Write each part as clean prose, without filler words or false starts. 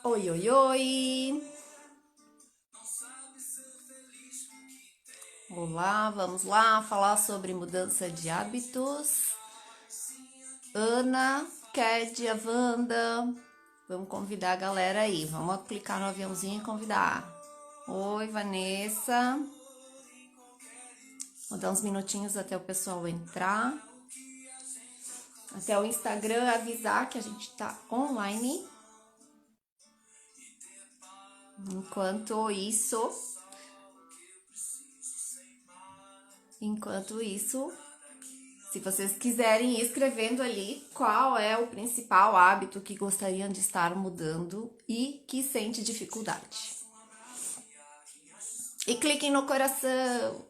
Oi, oi, oi! Olá, vamos lá falar sobre mudança de hábitos. Ana, Kédia, Wanda, vamos convidar a galera aí. Vamos clicar no aviãozinho e convidar. Oi, Vanessa. Vou dar uns minutinhos até o pessoal entrar. Até o Instagram avisar que a gente tá online. Enquanto isso, se vocês quiserem ir escrevendo ali qual é o principal hábito que gostariam de estar mudando e que sente dificuldade. E cliquem no coração,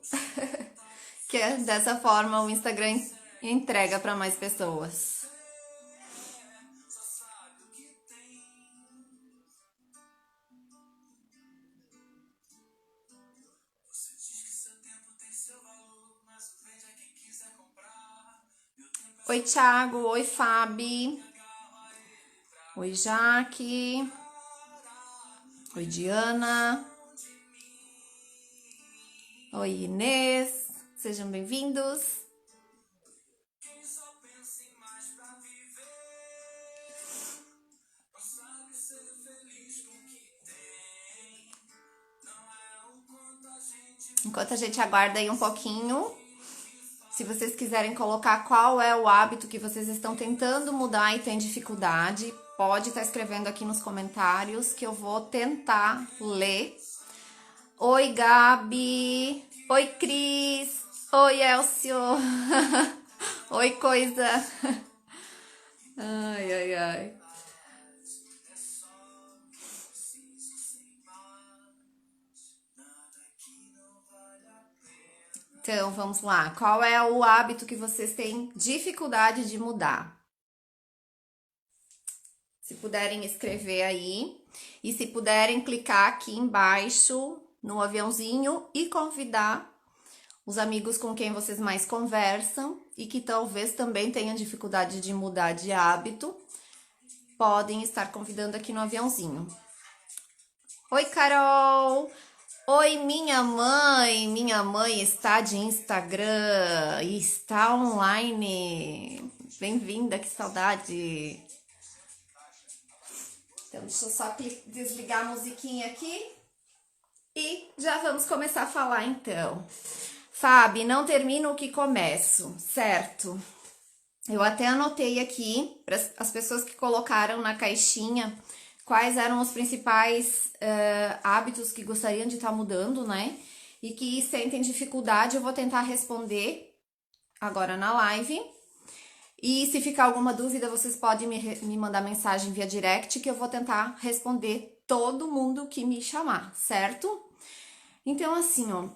que dessa forma o Instagram entrega para mais pessoas. Oi, Thiago. Oi, Fabi. Oi, Jaque. Oi, Diana. Oi, Inês. Sejam bem-vindos. Enquanto a gente aguarda aí um pouquinho, se vocês quiserem colocar qual é o hábito que vocês estão tentando mudar e tem dificuldade, pode estar escrevendo aqui nos comentários que eu vou tentar ler. Oi, Gabi. Oi, Cris. Oi, Elcio. Oi, coisa. Ai, ai, ai. Então, vamos lá. Qual é o hábito que vocês têm dificuldade de mudar? Se puderem escrever aí. E se puderem clicar aqui embaixo no aviãozinho e convidar os amigos com quem vocês mais conversam e que talvez também tenham dificuldade de mudar de hábito, podem estar convidando aqui no aviãozinho. Oi, Carol! Oi, minha mãe! Minha mãe está de Instagram e está online. Bem-vinda, que saudade! Então, deixa eu só desligar a musiquinha aqui e já vamos começar a falar então. Fábio, não termino o que começo, certo? Eu até anotei aqui para as pessoas que colocaram na caixinha quais eram os principais hábitos que gostariam de estar mudando, né? E que sentem dificuldade, eu vou tentar responder agora na live. E se ficar alguma dúvida, vocês podem me mandar mensagem via direct que eu vou tentar responder todo mundo que me chamar, certo? Então, assim, ó,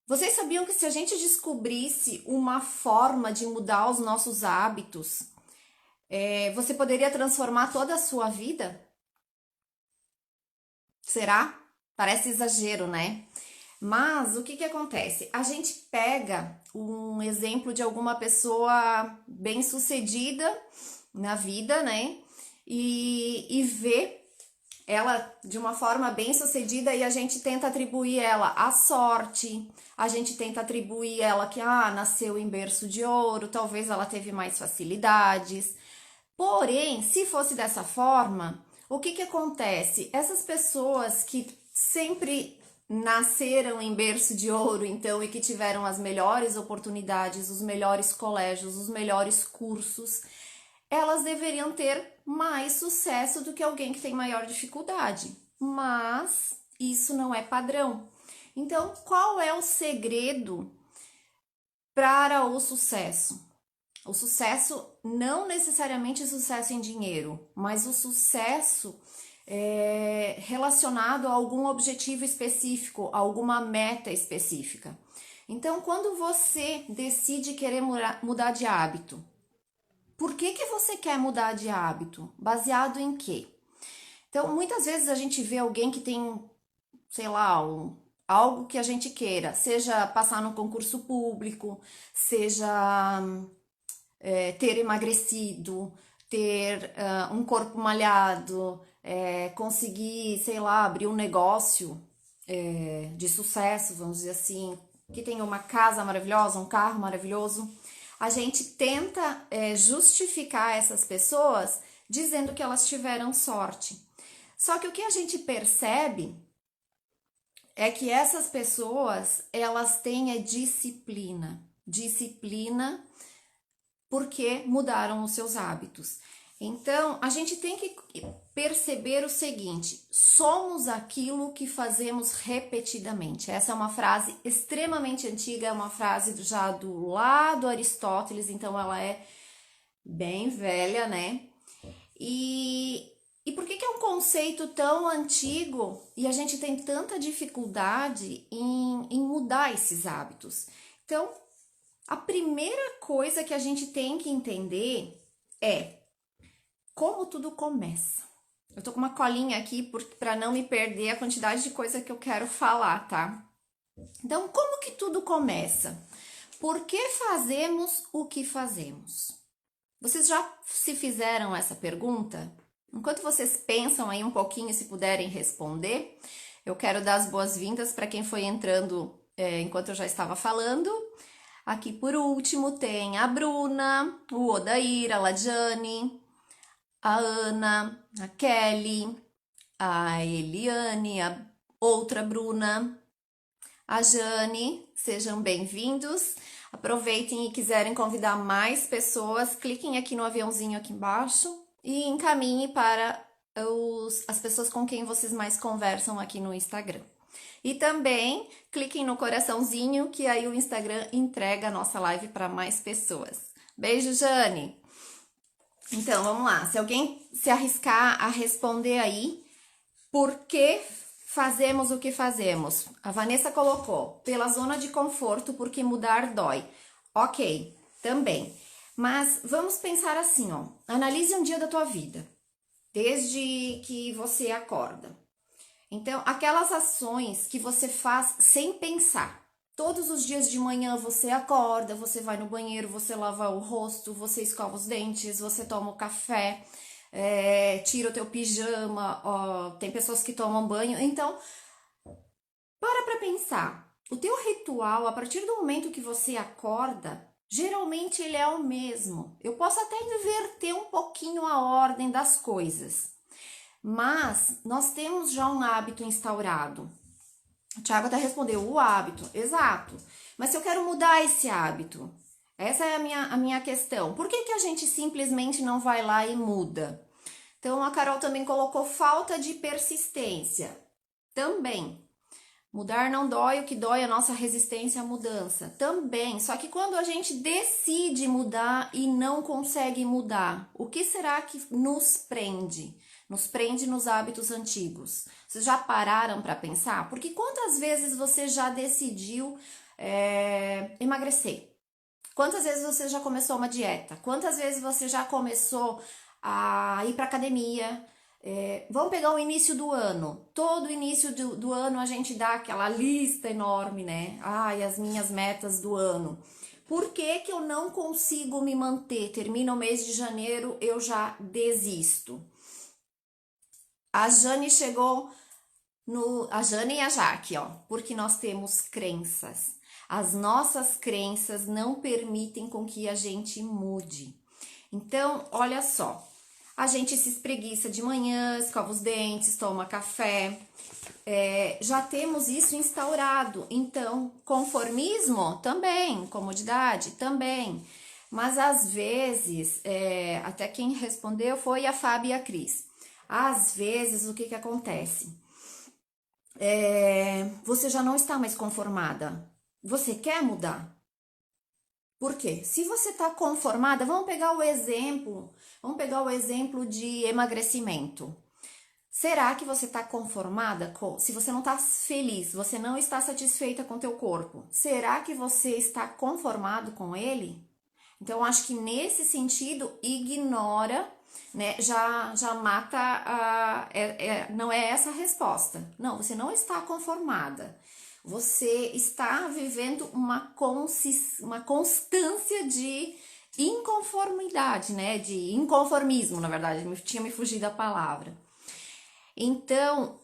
vocês sabiam que se a gente descobrisse uma forma de mudar os nossos hábitos, você poderia transformar toda a sua vida? Será? Parece exagero, né? Mas o que que acontece? A gente pega um exemplo de alguma pessoa bem-sucedida na vida, né? E vê ela de uma forma bem-sucedida e a gente tenta atribuir ela à sorte, a gente tenta atribuir ela que nasceu em berço de ouro, talvez ela teve mais facilidades. Porém, se fosse dessa forma, o que que acontece? Essas pessoas que sempre nasceram em berço de ouro, então, e que tiveram as melhores oportunidades, os melhores colégios, os melhores cursos, elas deveriam ter mais sucesso do que alguém que tem maior dificuldade. Mas isso não é padrão. Então, qual é o segredo para o sucesso? O sucesso não necessariamente sucesso em dinheiro, mas o sucesso relacionado a algum objetivo específico, a alguma meta específica. Então, quando você decide querer mudar de hábito, por que que você quer mudar de hábito? Baseado em quê? Então, muitas vezes a gente vê alguém que tem, sei lá, algo que a gente queira, seja passar no concurso público, seja ter emagrecido, ter um corpo malhado, conseguir, sei lá, abrir um negócio de sucesso, vamos dizer assim, que tenha uma casa maravilhosa, um carro maravilhoso, a gente tenta justificar essas pessoas dizendo que elas tiveram sorte. Só que o que a gente percebe é que essas pessoas, elas têm disciplina. Disciplina porque mudaram os seus hábitos. Então, a gente tem que perceber o seguinte: somos aquilo que fazemos repetidamente. Essa é uma frase extremamente antiga, é uma frase já do lado Aristóteles, então ela é bem velha, né? E por que é um conceito tão antigo e a gente tem tanta dificuldade em mudar esses hábitos? Então, a primeira coisa que a gente tem que entender é como tudo começa. Eu tô com uma colinha aqui para não me perder a quantidade de coisa que eu quero falar, tá? Então, como que tudo começa? Por que fazemos o que fazemos? Vocês já se fizeram essa pergunta? Enquanto vocês pensam aí um pouquinho, se puderem responder, eu quero dar as boas-vindas para quem foi entrando enquanto eu já estava falando. Aqui por último tem a Bruna, o Odair, a Ladiane, a Ana, a Kelly, a Eliane, a outra Bruna, a Jane. Sejam bem-vindos. Aproveitem e quiserem convidar mais pessoas, cliquem aqui no aviãozinho aqui embaixo e encaminhe para as pessoas com quem vocês mais conversam aqui no Instagram. E também cliquem no coraçãozinho que aí o Instagram entrega a nossa live para mais pessoas. Beijo, Jane! Então, vamos lá. Se alguém se arriscar a responder aí, por que fazemos o que fazemos? A Vanessa colocou, pela zona de conforto, porque mudar dói. Ok, também. Mas vamos pensar assim, ó. Analise um dia da tua vida, desde que você acorda. Então, aquelas ações que você faz sem pensar. Todos os dias de manhã você acorda, você vai no banheiro, você lava o rosto, você escova os dentes, você toma o café, tira o teu pijama, ó, tem pessoas que tomam banho. Então, para pensar. O teu ritual, a partir do momento que você acorda, geralmente ele é o mesmo. Eu posso até inverter um pouquinho a ordem das coisas. Mas nós temos já um hábito instaurado. O Thiago até respondeu, o hábito, exato. Mas se eu quero mudar esse hábito, essa é a minha questão. Por que a gente simplesmente não vai lá e muda? Então a Carol também colocou falta de persistência. Também. Mudar não dói, o que dói é a nossa resistência à mudança. Também. Só que quando a gente decide mudar e não consegue mudar, o que será que nos prende? Nos prende nos hábitos antigos. Vocês já pararam para pensar? Porque quantas vezes você já decidiu emagrecer? Quantas vezes você já começou uma dieta? Quantas vezes você já começou a ir para academia? Vamos pegar o início do ano. Todo início do ano a gente dá aquela lista enorme, né? Ai, as minhas metas do ano. Por que eu não consigo me manter? Termina o mês de janeiro, eu já desisto. A Jane chegou a Jane e a Jaque, ó, porque nós temos crenças. As nossas crenças não permitem com que a gente mude. Então, olha só, a gente se espreguiça de manhã, escova os dentes, toma café, já temos isso instaurado. Então, conformismo também, comodidade também. Mas às vezes, até quem respondeu foi a Fábio e a Cris. Às vezes, o que acontece? Você já não está mais conformada. Você quer mudar? Por quê? Se você está conformada, vamos pegar o exemplo de emagrecimento. Será que você está conformada se você não está feliz, você não está satisfeita com o teu corpo? Será que você está conformado com ele? Então, acho que nesse sentido, ignora, né? Já mata não é essa a resposta. Não, você não está conformada. Você está vivendo uma constância de inconformidade, né? De inconformismo, na verdade, tinha me fugido a palavra. Então,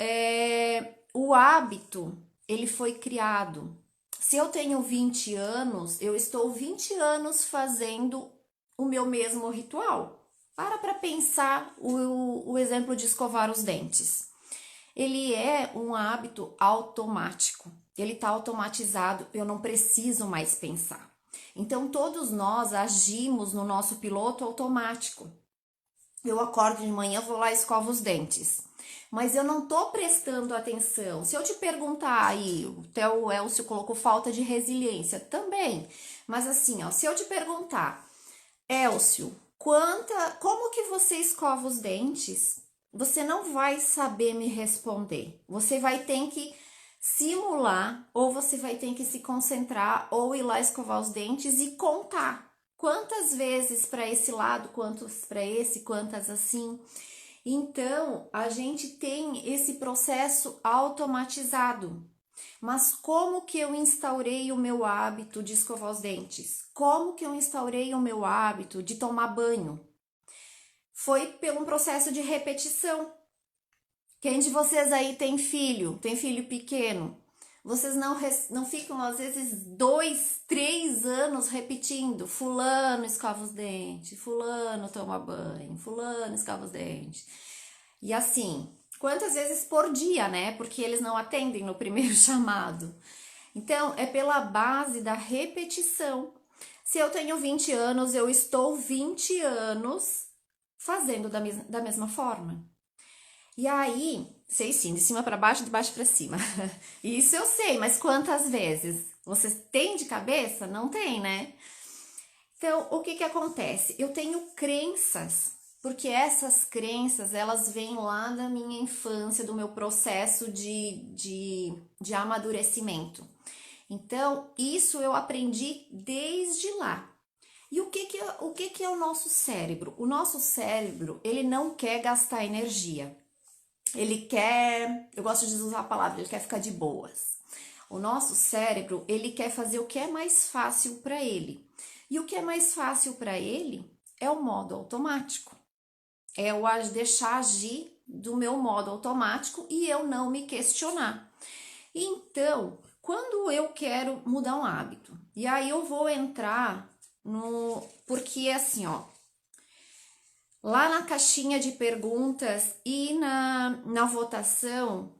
o hábito, ele foi criado. Se eu tenho 20 anos, eu estou 20 anos fazendo o meu mesmo ritual. Para pensar o exemplo de escovar os dentes. Ele é um hábito automático. Ele está automatizado, eu não preciso mais pensar. Então, todos nós agimos no nosso piloto automático. Eu acordo de manhã, vou lá e escovo os dentes. Mas eu não tô prestando atenção. Se eu te perguntar aí, até o Elcio colocou falta de resiliência também. Mas assim, ó, se eu te perguntar, Elcio, como que você escova os dentes? Você não vai saber me responder. Você vai ter que simular, ou você vai ter que se concentrar, ou ir lá escovar os dentes e contar. Quantas vezes para esse lado, quantas para esse, quantas assim. Então, a gente tem esse processo automatizado. Mas como que eu instaurei o meu hábito de escovar os dentes? Como que eu instaurei o meu hábito de tomar banho? Foi pelo processo de repetição. Quem de vocês aí tem filho pequeno? Vocês não ficam, às vezes, 2, 3 anos repetindo: fulano escova os dentes, fulano toma banho, fulano escova os dentes. E assim, quantas vezes por dia, né? Porque eles não atendem no primeiro chamado. Então, é pela base da repetição. Se eu tenho 20 anos, eu estou 20 anos fazendo da mesma forma. E aí, sei sim, de cima para baixo, de baixo para cima. Isso eu sei, mas quantas vezes? Vocês têm de cabeça? Não tem, né? Então, o que acontece? Eu tenho crenças, porque essas crenças, elas vêm lá da minha infância, do meu processo de amadurecimento. Então, isso eu aprendi desde lá. E o que é o nosso cérebro? O nosso cérebro, ele não quer gastar energia. Ele quer, eu gosto de usar a palavra, ele quer ficar de boas. O nosso cérebro, ele quer fazer o que é mais fácil para ele. E o que é mais fácil para ele é o modo automático. É o deixar agir do meu modo automático e eu não me questionar. Então, quando eu quero mudar um hábito, e aí eu vou entrar no... Porque assim, ó, lá na caixinha de perguntas e na votação,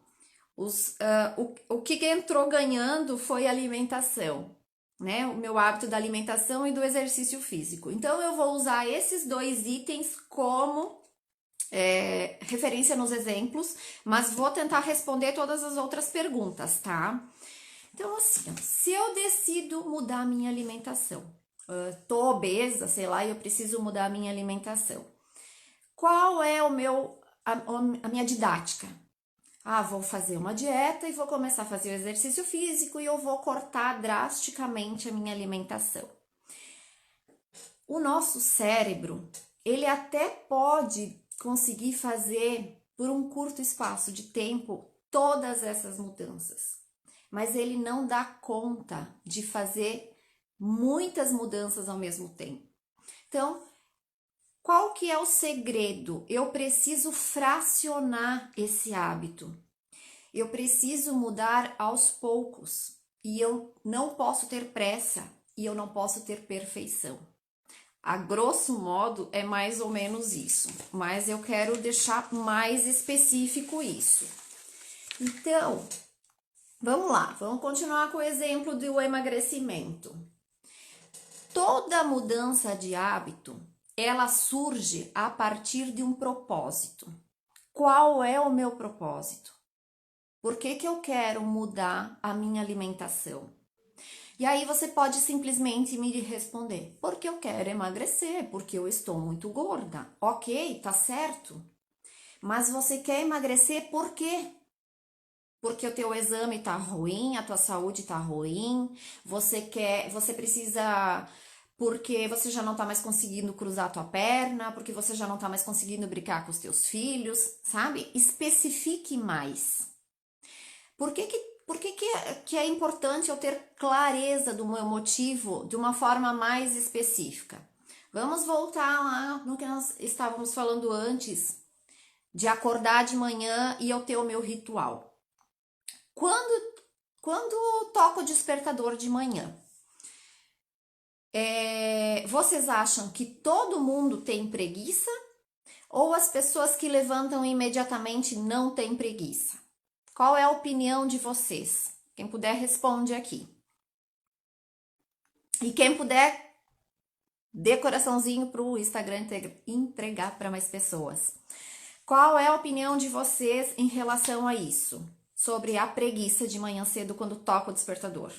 o que entrou ganhando foi a alimentação, né? O meu hábito da alimentação e do exercício físico. Então, eu vou usar esses dois itens como referência nos exemplos, mas vou tentar responder todas as outras perguntas, tá? Então, assim, se eu decido mudar a minha alimentação, tô obesa, sei lá, e eu preciso mudar a minha alimentação. Qual é a minha didática? Vou fazer uma dieta e vou começar a fazer o exercício físico e eu vou cortar drasticamente a minha alimentação. O nosso cérebro, ele até pode conseguir fazer por um curto espaço de tempo todas essas mudanças, mas ele não dá conta de fazer muitas mudanças ao mesmo tempo. Então, qual que é o segredo? Eu preciso fracionar esse hábito. Eu preciso mudar aos poucos. E eu não posso ter pressa e eu não posso ter perfeição. A grosso modo é mais ou menos isso, mas eu quero deixar mais específico isso. Então, vamos lá, vamos continuar com o exemplo do emagrecimento. Toda mudança de hábito, ela surge a partir de um propósito. Qual é o meu propósito? Por que eu quero mudar a minha alimentação? E aí você pode simplesmente me responder: porque eu quero emagrecer, porque eu estou muito gorda. Ok, tá certo. Mas você quer emagrecer por quê? Porque o teu exame tá ruim, a tua saúde tá ruim, você precisa, porque você já não tá mais conseguindo cruzar a tua perna, porque você já não tá mais conseguindo brincar com os teus filhos, sabe? Especifique mais. Por que é importante eu ter clareza do meu motivo de uma forma mais específica? Vamos voltar lá no que nós estávamos falando antes, de acordar de manhã e eu ter o meu ritual. Quando toco o despertador de manhã, vocês acham que todo mundo tem preguiça? Ou as pessoas que levantam imediatamente não têm preguiça? Qual é a opinião de vocês? Quem puder, responde aqui. E quem puder, dê coraçãozinho para o Instagram entregar para mais pessoas. Qual é a opinião de vocês em relação a isso? Sobre a preguiça de manhã cedo quando toca o despertador?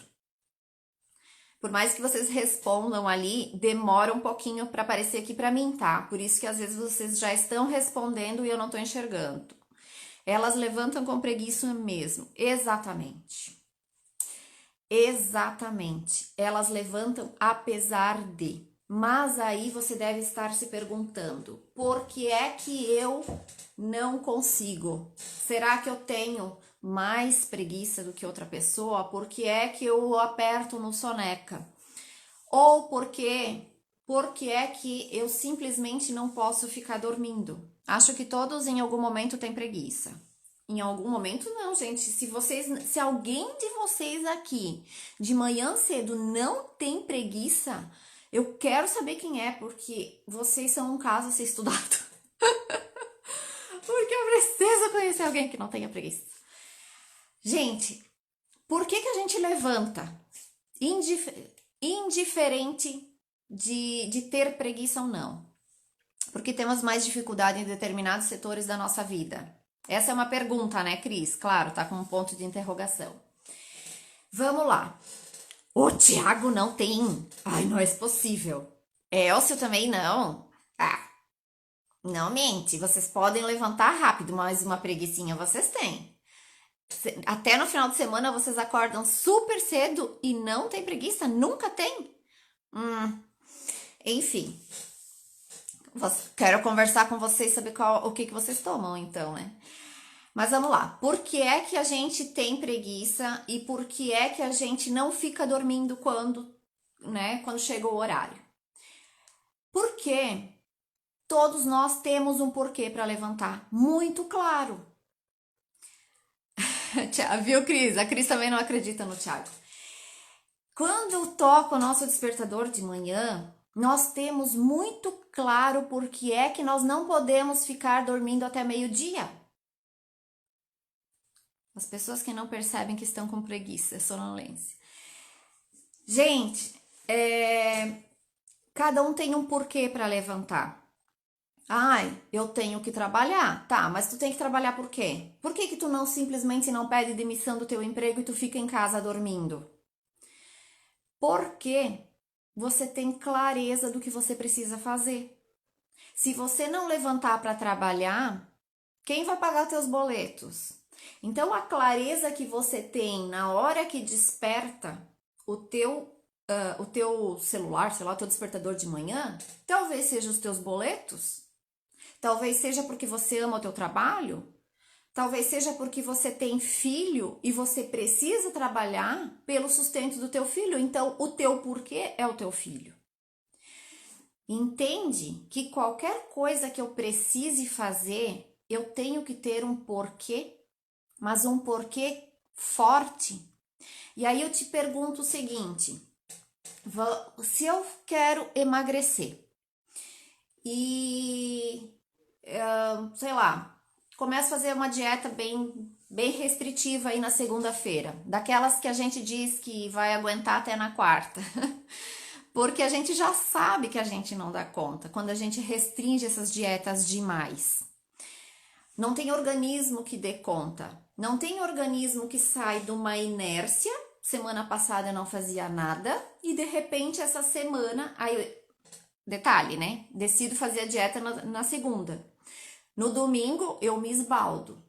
Por mais que vocês respondam ali, demora um pouquinho para aparecer aqui para mim, tá? Por isso que às vezes vocês já estão respondendo e eu não estou enxergando. Elas levantam com preguiça mesmo. Exatamente. Exatamente. Elas levantam apesar de. Mas aí você deve estar se perguntando: por que é que eu não consigo? Será que eu tenho mais preguiça do que outra pessoa? Por que é que eu aperto no soneca? Ou por que é que eu simplesmente não posso ficar dormindo? Acho que todos em algum momento têm preguiça. Em algum momento não, gente. Se alguém de vocês aqui de manhã cedo não tem preguiça, eu quero saber quem é, porque vocês são um caso a ser estudado. Porque eu preciso conhecer alguém que não tenha preguiça. Gente, por que a gente levanta indiferente de ter preguiça ou não? Porque temos mais dificuldade em determinados setores da nossa vida. Essa é uma pergunta, né, Cris? Claro, tá com um ponto de interrogação. Vamos lá. O Thiago não tem. Ai, não é possível. Elcio também não. Ah, não mente. Vocês podem levantar rápido, mas uma preguicinha vocês têm. Até no final de semana vocês acordam super cedo e não tem preguiça? Nunca tem? Enfim. Quero conversar com vocês sobre o que vocês tomam, então, né? Mas vamos lá. Por que é que a gente tem preguiça e por que é que a gente não fica dormindo quando chega o horário? Porque todos nós temos um porquê para levantar, muito claro. Viu, Cris? A Cris também não acredita no Thiago. Quando toca o nosso despertador de manhã, nós temos muito claro por que é que nós não podemos ficar dormindo até meio-dia. As pessoas que não percebem que estão com preguiça, sonolência. Gente, cada um tem um porquê para levantar. Ai, eu tenho que trabalhar. Tá, mas tu tem que trabalhar por quê? Por que tu não simplesmente não pede demissão do teu emprego e tu fica em casa dormindo? Porque você tem clareza do que você precisa fazer. Se você não levantar para trabalhar, quem vai pagar teus boletos? Então, a clareza que você tem na hora que desperta o teu celular, sei lá, o teu despertador de manhã, talvez seja os teus boletos, talvez seja porque você ama o teu trabalho, talvez seja porque você tem filho e você precisa trabalhar pelo sustento do teu filho. Então, o teu porquê é o teu filho. Entende que qualquer coisa que eu precise fazer, eu tenho que ter um porquê, mas um porquê forte. E aí eu te pergunto o seguinte: se eu quero emagrecer e, sei lá, começo a fazer uma dieta bem restritiva aí na segunda-feira, daquelas que a gente diz que vai aguentar até na quarta, porque a gente já sabe que a gente não dá conta quando a gente restringe essas dietas demais. Não tem organismo que dê conta, não tem organismo que sai de uma inércia. Semana passada eu não fazia nada e de repente essa semana, aí, detalhe, né? Decido fazer a dieta na segunda. No domingo eu me esbaldo.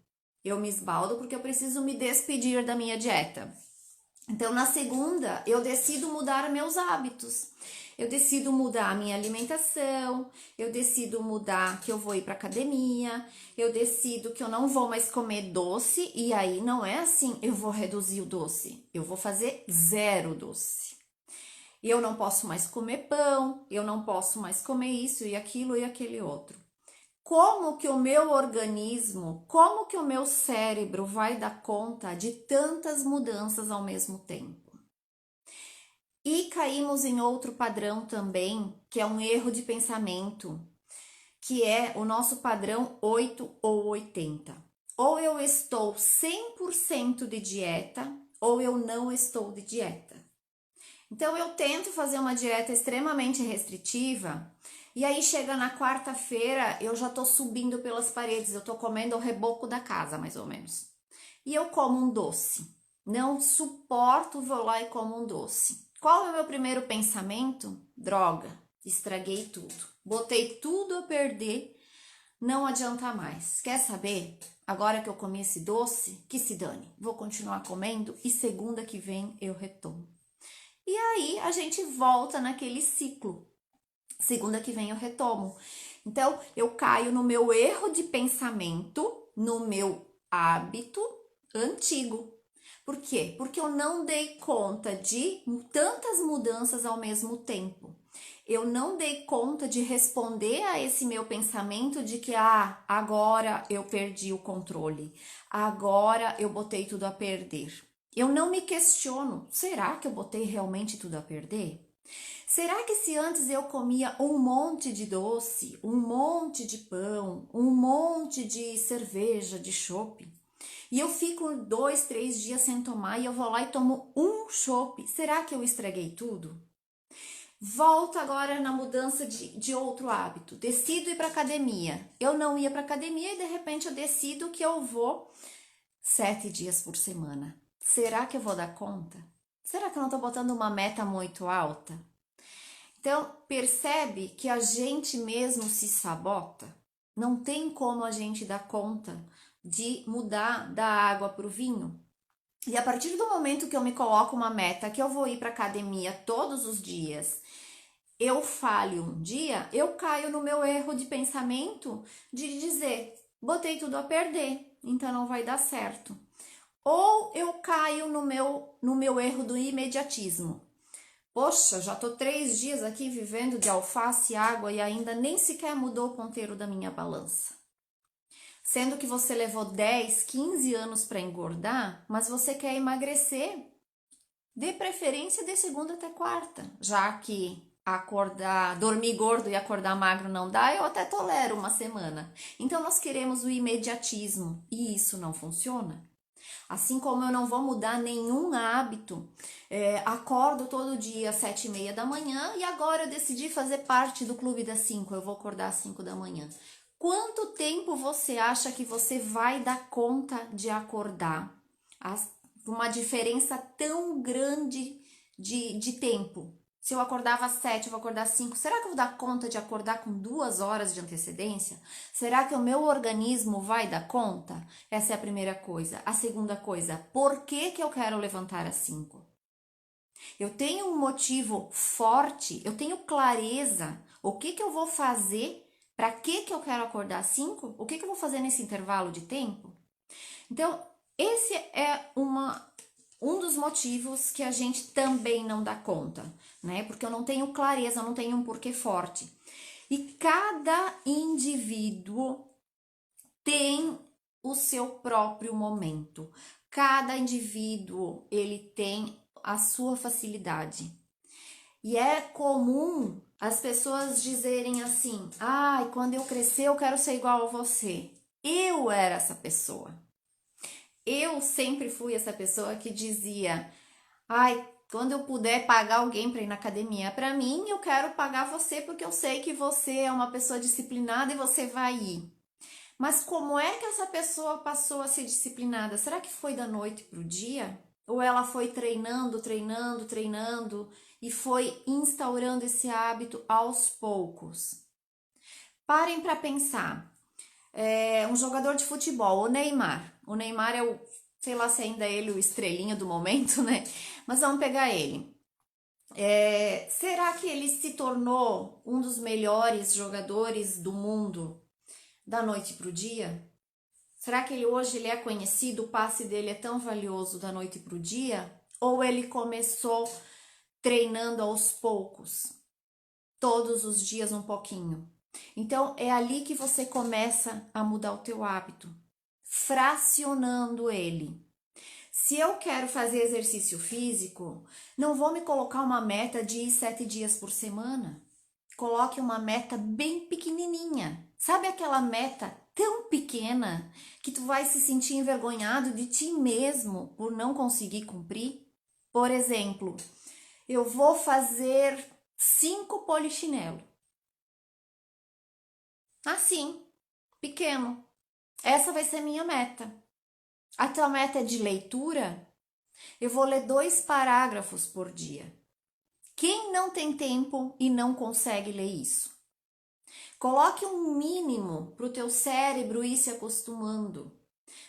Eu me esbaldo porque eu preciso me despedir da minha dieta. Então na segunda eu decido mudar meus hábitos. Eu decido mudar a minha alimentação, eu decido mudar que eu vou ir para academia, eu decido que eu não vou mais comer doce, e aí não é assim, eu vou reduzir o doce, eu vou fazer zero doce. Eu não posso mais comer pão, eu não posso mais comer isso e aquilo e aquele outro. Como que o meu organismo, como que o meu cérebro vai dar conta de tantas mudanças ao mesmo tempo? E caímos em outro padrão também, que é um erro de pensamento, que é o nosso padrão 8 ou 80. Ou eu estou 100% de dieta, ou eu não estou de dieta. Então eu tento fazer uma dieta extremamente restritiva, e aí chega na quarta-feira, eu já tô subindo pelas paredes, eu tô comendo o reboco da casa, mais ou menos. E eu como um doce. Não suporto, vou lá e como um doce. Qual é o meu primeiro pensamento? Droga, estraguei tudo. Botei tudo a perder, não adianta mais. Quer saber? Agora que eu comi esse doce, que se dane. Vou continuar comendo e segunda que vem eu retomo. E aí a gente volta naquele ciclo. Segunda que vem eu retomo. Então, eu caio no meu erro de pensamento, no meu hábito antigo. Por quê? Porque eu não dei conta de tantas mudanças ao mesmo tempo. Eu não dei conta de responder a esse meu pensamento de que agora eu perdi o controle. Agora eu botei tudo a perder. Eu não me questiono, será que eu botei realmente tudo a perder? Será que se antes eu comia um monte de doce, um monte de pão, um monte de cerveja, de chopp, e eu fico 2, 3 dias sem tomar e eu vou lá e tomo um chopp, será que eu estraguei tudo? Volto agora na mudança de outro hábito. Decido ir para academia. Eu não ia para academia e de repente eu decido que eu vou 7 dias por semana. Será que eu vou dar conta? Será que eu não estou botando uma meta muito alta? Então, percebe que a gente mesmo se sabota? Não tem como a gente dar conta de mudar da água para o vinho. E a partir do momento que eu me coloco uma meta, que eu vou ir para academia todos os dias, eu falho um dia, eu caio no meu erro de pensamento de dizer, botei tudo a perder, então não vai dar certo. Ou eu caio no meu erro do imediatismo. Poxa, já tô 3 dias aqui vivendo de alface e água e ainda nem sequer mudou o ponteiro da minha balança. Sendo que você levou 10, 15 anos para engordar, mas você quer emagrecer, de preferência de segunda até quarta, já que dormir gordo e acordar magro não dá, eu até tolero uma semana. Então nós queremos o imediatismo e isso não funciona. Assim como eu não vou mudar nenhum hábito, acordo todo dia às 7h30 da manhã e agora eu decidi fazer parte do clube das 5, eu vou acordar às 5 da manhã. Quanto tempo você acha que você vai dar conta de acordar? Uma diferença tão grande de tempo. Se eu acordava às 7, eu vou acordar às 5. Será que eu vou dar conta de acordar com 2 horas de antecedência? Será que o meu organismo vai dar conta? Essa é a primeira coisa. A segunda coisa, por que que eu quero levantar às 5? Eu tenho um motivo forte, eu tenho clareza. O que que eu vou fazer? Para que que eu quero acordar às 5? O que que eu vou fazer nesse intervalo de tempo? Então, esse é um dos motivos que a gente também não dá conta, né? Porque eu não tenho clareza, eu não tenho um porquê forte. E cada indivíduo tem o seu próprio momento. Cada indivíduo, ele tem a sua facilidade. E é comum as pessoas dizerem assim: "Ai, quando eu crescer eu quero ser igual a você". Eu era essa pessoa. Eu sempre fui essa pessoa que dizia: "Ai, quando eu puder pagar alguém para ir na academia para mim, eu quero pagar você porque eu sei que você é uma pessoa disciplinada e você vai ir". Mas como é que essa pessoa passou a ser disciplinada? Será que foi da noite para o dia? Ou ela foi treinando, treinando, treinando e foi instaurando esse hábito aos poucos? Parem para pensar. Um jogador de futebol, o Neymar. O Neymar é sei lá se ainda é ele o estrelinha do momento, né? Mas vamos pegar ele. Será que ele se tornou um dos melhores jogadores do mundo da noite para o dia? Será que hoje ele é conhecido, o passe dele é tão valioso da noite para o dia? Ou ele começou treinando aos poucos, todos os dias um pouquinho. Então é ali que você começa a mudar o teu hábito, fracionando ele. Se eu quero fazer exercício físico, não vou me colocar uma meta de ir 7 dias por semana. Coloque uma meta bem pequenininha. Sabe aquela meta tão pequena que tu vai se sentir envergonhado de ti mesmo por não conseguir cumprir? Por exemplo, eu vou fazer 5 polichinelo. Assim, pequeno. Essa vai ser minha meta. A tua meta é de leitura? Eu vou ler 2 parágrafos por dia. Quem não tem tempo e não consegue ler isso? Coloque um mínimo para o teu cérebro ir se acostumando,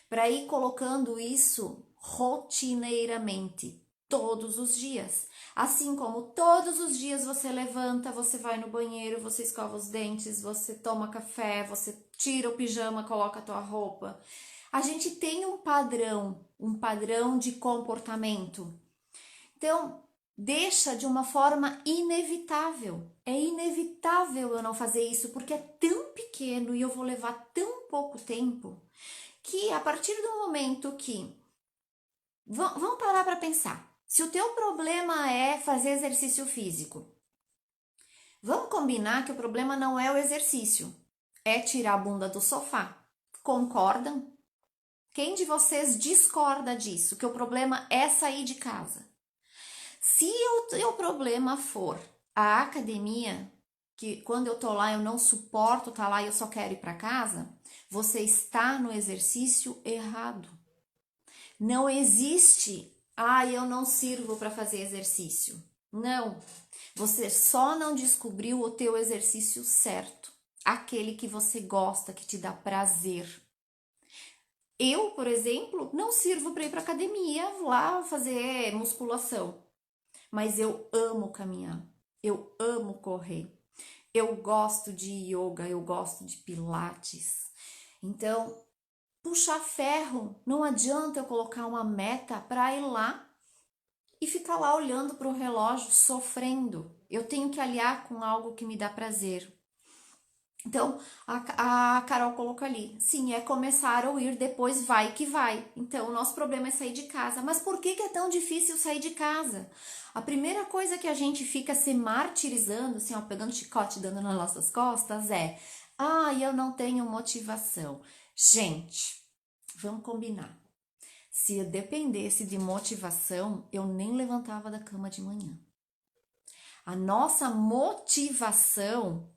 para ir colocando isso rotineiramente, todos os dias. Assim como todos os dias você levanta, você vai no banheiro, você escova os dentes, você toma café, você tira o pijama, coloca a tua roupa. A gente tem um padrão de comportamento. Então, deixa de uma forma inevitável. É inevitável eu não fazer isso porque é tão pequeno e eu vou levar tão pouco tempo que a partir do momento que... Vamos parar para pensar. Se o teu problema é fazer exercício físico, vamos combinar que o problema não é o exercício, é tirar a bunda do sofá. Concordam? Quem de vocês discorda disso? Que o problema é sair de casa? Se o teu problema for a academia, que quando eu tô lá eu não suporto tá lá e eu só quero ir para casa, você está no exercício errado. Não existe, eu não sirvo para fazer exercício. Não, você só não descobriu o teu exercício certo, aquele que você gosta, que te dá prazer. Eu, por exemplo, não sirvo para ir para academia lá fazer musculação. Mas eu amo caminhar, eu amo correr, eu gosto de yoga, eu gosto de pilates. Então, puxar ferro, não adianta eu colocar uma meta para ir lá e ficar lá olhando para o relógio, sofrendo. Eu tenho que aliar com algo que me dá prazer. Então, a Carol colocou ali, sim, é começar ou ir, depois vai que vai. Então, o nosso problema é sair de casa. Mas por que é tão difícil sair de casa? A primeira coisa que a gente fica se martirizando, assim, ó, pegando chicote, dando nas nossas costas é, eu não tenho motivação. Gente, vamos combinar. Se eu dependesse de motivação, eu nem levantava da cama de manhã. A nossa motivação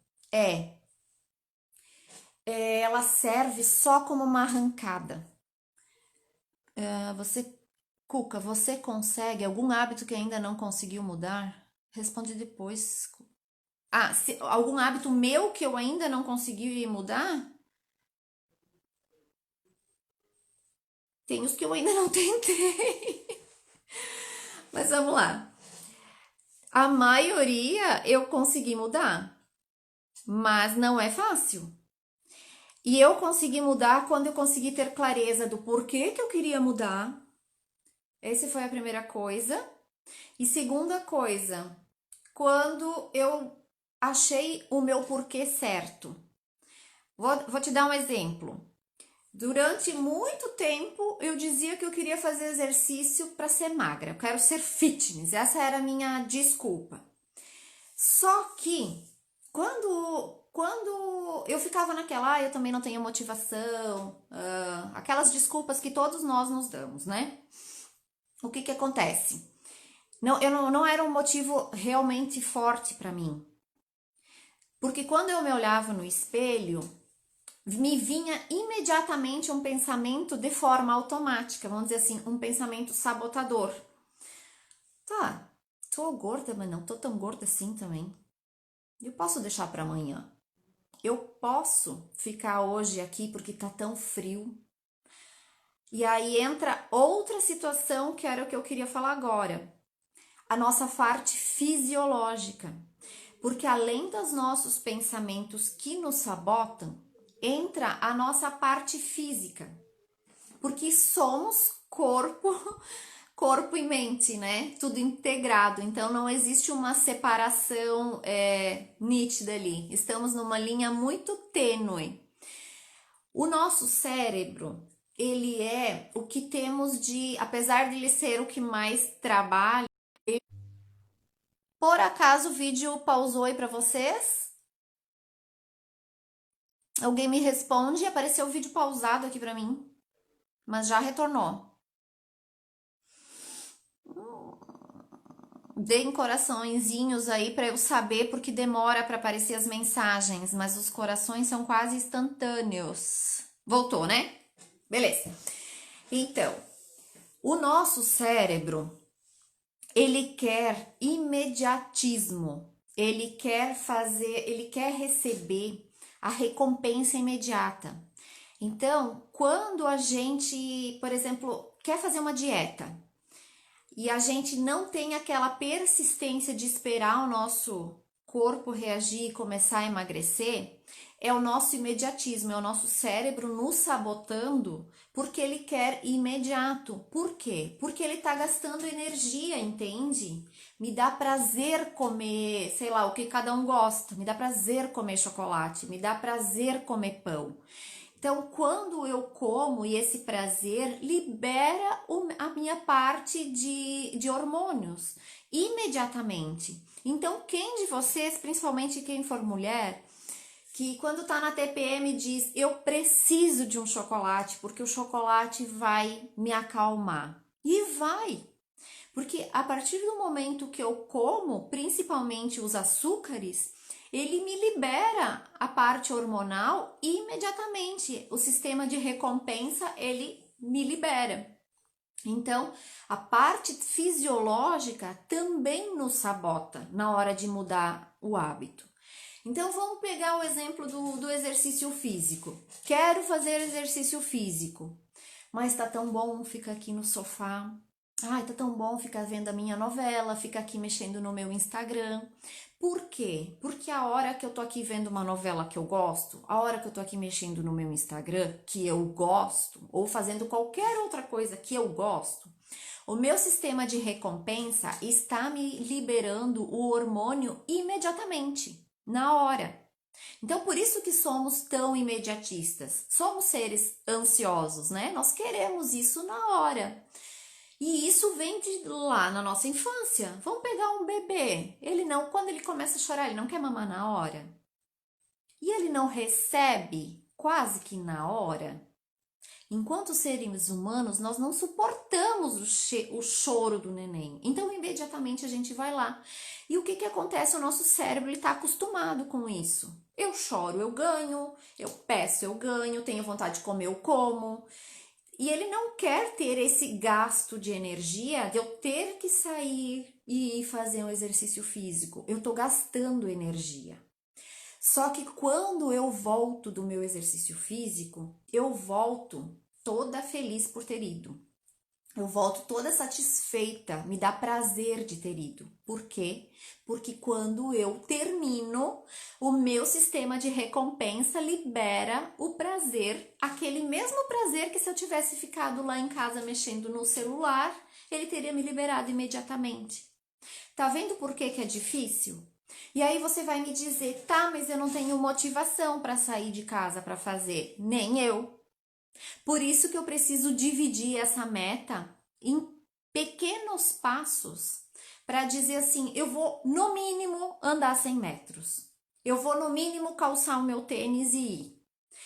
ela serve só como uma arrancada. Cuca, você consegue algum hábito que ainda não conseguiu mudar? Responde depois. Algum hábito meu que eu ainda não consegui mudar? Tem os que eu ainda não tentei. Mas vamos lá. A maioria eu consegui mudar, mas não é fácil. E eu consegui mudar quando eu consegui ter clareza do porquê que eu queria mudar. Essa foi a primeira coisa. E segunda coisa, quando eu achei o meu porquê certo. Vou te dar um exemplo. Durante muito tempo eu dizia que eu queria fazer exercício para ser magra, eu quero ser fitness, essa era a minha desculpa. Só que quando eu ficava naquela, eu também não tenho motivação, aquelas desculpas que todos nós nos damos, né? O que acontece? Não era um motivo realmente forte para mim. Porque quando eu me olhava no espelho, me vinha imediatamente um pensamento de forma automática, vamos dizer assim, um pensamento sabotador. Tá, tô gorda, mas não tô tão gorda assim também. Eu posso deixar para amanhã. Eu posso ficar hoje aqui porque tá tão frio. E aí entra outra situação que era o que eu queria falar agora. A nossa parte fisiológica. Porque além dos nossos pensamentos que nos sabotam, entra a nossa parte física. Porque somos corpo corpo e mente, né? Tudo integrado. Então não existe uma separação nítida ali. Estamos numa linha muito tênue. O nosso cérebro, ele é o que temos de, apesar de ele ser o que mais trabalha. Por acaso o vídeo pausou aí para vocês? Alguém me responde? Apareceu o vídeo pausado aqui para mim, mas já retornou. Deem coraçõezinhos aí para eu saber porque demora para aparecer as mensagens, mas os corações são quase instantâneos. Voltou, né? Beleza. Então, o nosso cérebro, ele quer imediatismo. Ele quer fazer, ele quer receber a recompensa imediata. Então, quando a gente, por exemplo, quer fazer uma dieta, e a gente não tem aquela persistência de esperar o nosso corpo reagir e começar a emagrecer, é o nosso imediatismo, é o nosso cérebro nos sabotando porque ele quer imediato. Por quê? Porque ele tá gastando energia, entende? Me dá prazer comer, sei lá, o que cada um gosta, me dá prazer comer chocolate, me dá prazer comer pão. Então, quando eu como e esse prazer libera a minha parte de hormônios imediatamente. Então, quem de vocês, principalmente quem for mulher, que quando tá na TPM diz eu preciso de um chocolate porque o chocolate vai me acalmar. E vai! Porque a partir do momento que eu como, principalmente os açúcares, ele me libera a parte hormonal imediatamente. O sistema de recompensa, ele me libera. Então, a parte fisiológica também nos sabota na hora de mudar o hábito. Então, vamos pegar o exemplo do exercício físico. Quero fazer exercício físico, mas tá tão bom ficar aqui no sofá. Ai, tá tão bom ficar vendo a minha novela, ficar aqui mexendo no meu Instagram. Por quê? Porque a hora que eu tô aqui vendo uma novela que eu gosto, a hora que eu tô aqui mexendo no meu Instagram, que eu gosto, ou fazendo qualquer outra coisa que eu gosto, o meu sistema de recompensa está me liberando o hormônio imediatamente, na hora. Então, por isso que somos tão imediatistas. Somos seres ansiosos, né? Nós queremos isso na hora. E isso vem de lá na nossa infância. Vamos pegar um bebê. Ele não, quando ele começa a chorar, ele não quer mamar na hora. E ele não recebe quase que na hora. Enquanto seres humanos, nós não suportamos o choro do neném. Então, imediatamente a gente vai lá. E o que que acontece? O nosso cérebro está acostumado com isso. Eu choro, eu ganho. Eu peço, eu ganho. Tenho vontade de comer, eu como. E ele não quer ter esse gasto de energia de eu ter que sair e fazer um exercício físico. Eu estou gastando energia. Só que quando eu volto do meu exercício físico, eu volto toda feliz por ter ido. Eu volto toda satisfeita, me dá prazer de ter ido. Por quê? Porque quando eu termino, o meu sistema de recompensa libera o prazer, aquele mesmo prazer que se eu tivesse ficado lá em casa mexendo no celular, ele teria me liberado imediatamente. Tá vendo por que que é difícil? E aí você vai me dizer, tá, mas eu não tenho motivação para sair de casa para fazer. Nem eu. Por isso que eu preciso dividir essa meta em pequenos passos para dizer assim, eu vou no mínimo andar 100 metros. Eu vou no mínimo calçar o meu tênis e ir.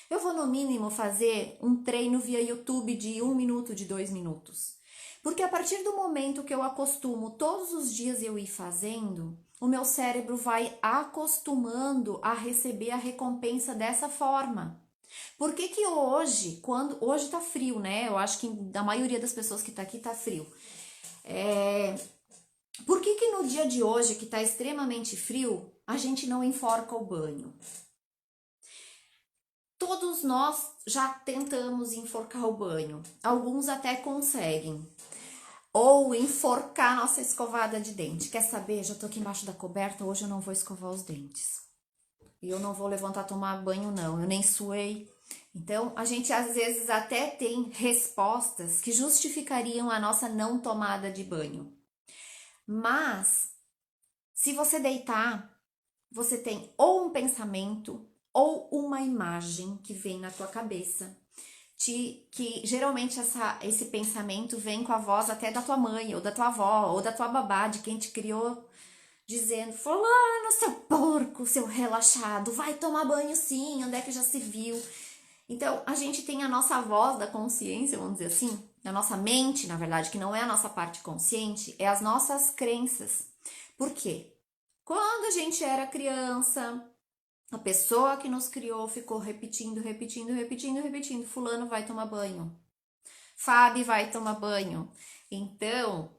Eu vou no mínimo fazer um treino via YouTube de 1 minuto, de 2 minutos. Porque a partir do momento que eu acostumo todos os dias eu ir fazendo, o meu cérebro vai acostumando a receber a recompensa dessa forma. Por que que hoje, hoje tá frio, né? Eu acho que da maioria das pessoas que tá aqui tá frio. Por que que no dia de hoje, que tá extremamente frio, a gente não enforca o banho? Todos nós já tentamos enforcar o banho. Alguns até conseguem. Ou enforcar nossa escovada de dente. Quer saber? Já tô aqui embaixo da coberta, hoje eu não vou escovar os dentes. E eu não vou levantar tomar banho, não. Eu nem suei. Então, a gente às vezes até tem respostas que justificariam a nossa não tomada de banho. Mas, se você deitar, você tem ou um pensamento ou uma imagem que vem na tua cabeça, que geralmente esse pensamento vem com a voz até da tua mãe, ou da tua avó, ou da tua babá, de quem te criou, dizendo: fulano, seu porco, seu relaxado, vai tomar banho sim, onde é que já se viu? Então, a gente tem a nossa voz da consciência, vamos dizer assim, a nossa mente, na verdade, que não é a nossa parte consciente, é as nossas crenças. Por quê? Quando a gente era criança, a pessoa que nos criou ficou repetindo, repetindo, repetindo, repetindo: fulano vai tomar banho, Fábio vai tomar banho. Então,